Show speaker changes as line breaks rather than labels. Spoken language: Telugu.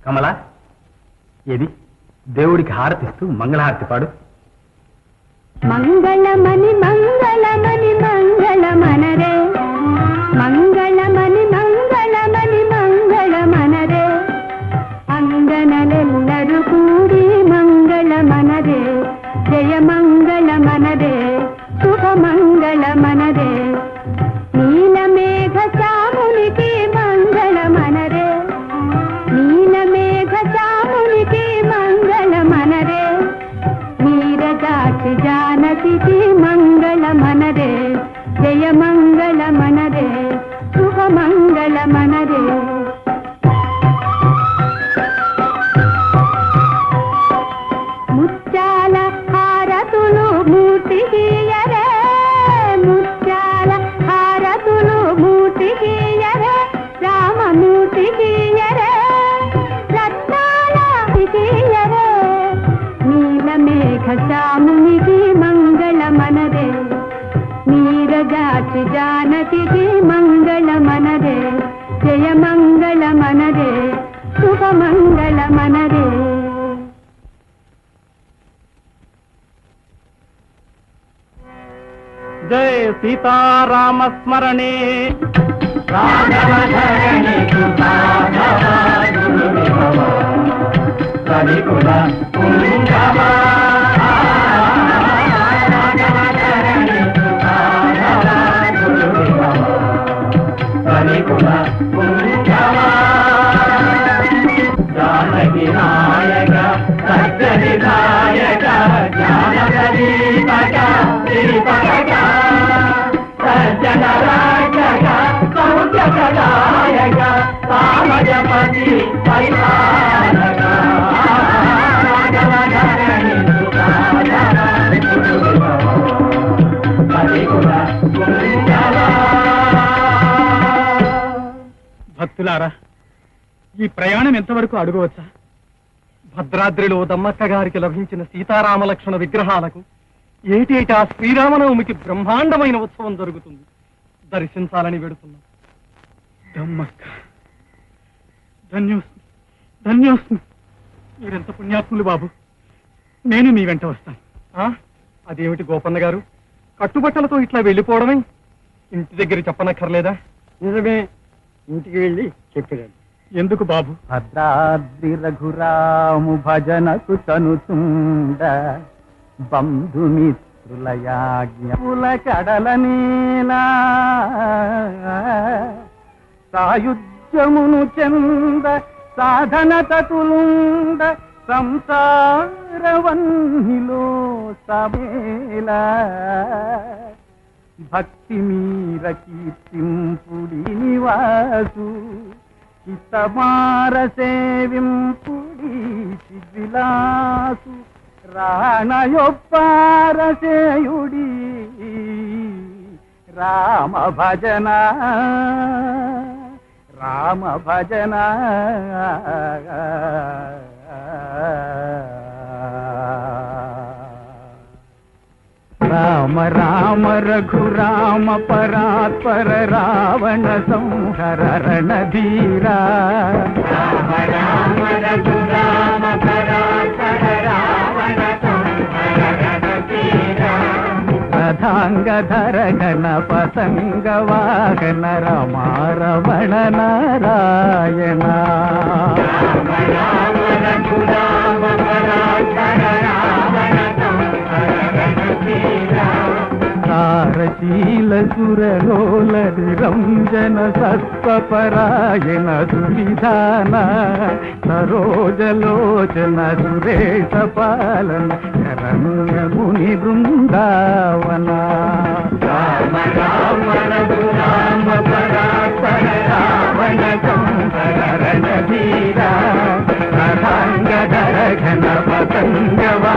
కమలా, ఏది దేవుడికి హారతిస్తూ మంగళహారతి పాడు.
మంగళమని మంగళమని మంగళమనరే, మంగళమని మంగళమని మంగళమనరే, అంగనలెల్లరు కూడి మంగళమనరే, జయ మంగళమనరే, శుభ మంగళమనరే, నీలమేఘ శ్యామునికి మంగళమనరే, నీలమేఘ శ్యామునికి మంగళమనరే, నీరజాక్షి జానకి మంగళమనరే, జయ మంగళమనరే, శుభ మంగళమనరే. ముత్యాల హారతులు మూర్తికియరే, ముత్యాల హారతులు మూర్తికియరే, రామమూర్తికియరే, రత్నాల కియరే, నీలమేఘ శ్యామునికి మంగళమనరే, నీరజాక్షి జానకి మంగళమనరే, జయ మంగళమనరే, శుభ మంగళమనరే.
జయ సీతారామ స్మరణే.
జానకి నాయక సజ్జని నాయక జ్ఞానదీపక దీపక సజ్జన రాజక సౌజకదాయక సామజపతి పరిపాలక
భక్తులారా, ఈ ప్రయాణం ఎంతవరకు అడుగవచ్చా? భద్రాద్రిలో దమ్మక్క గారికి లభించిన సీతారామ లక్ష్మణ విగ్రహాలకు ఏటేటా శ్రీరామనవమికి బ్రహ్మాండమైన ఉత్సవం జరుగుతుంది. దర్శించాలని వెడుతున్నాం. దమ్మక్క, ధన్యోస్మి, ధన్యోస్మి. మీరెంత పుణ్యాత్ములు బాబు. నేను మీ వెంట వస్తాను. అదేమిటి గోపన్న గారు, కట్టుబట్టలతో ఇట్లా వెళ్ళిపోవడమే? ఇంటి దగ్గర చెప్పనక్కర్లేదా?
నిజమే, ఇంటికి వెళ్ళి చెప్పాను.
ఎందుకు బాబు?
భద్రాద్రి రఘురాము భజనకు తనుతుండ బంధుమిత్రులయాజ్ఞల కడల నీలా సాయుధ్యమును చెంద సాధన తతులుండ సంసారవన్నిలో సమేలా భక్తి మీర కీర్తింపుడి నివాసు హితమార సేవింపుడి విలాసు రాణయొప్పార సేయుడి రామ భజన రామ భజన రామ రామ రఘురామ పరాత్పర రావణ సంహర రణధీరా
రామ రామ రఘురామ పరాత్పర రావణ సంహర రణధీరా
రథాంగధర గణపతంగ వాహన రమారమణ నారాయణ
రామ రామ రఘురామ పరాత్పర రావణ సంహర రణధీరా
సారశీల సురలోల నిరంజన సత్వపరాయణ సువిధాన సరోజలోచన సురేశ పాలన శరణ్య ముని బృందావన
రామ రామ రఘురామ పరాత్పర రావణ సంహర రణధీరా
రథాంగధర ఘన పతంగవా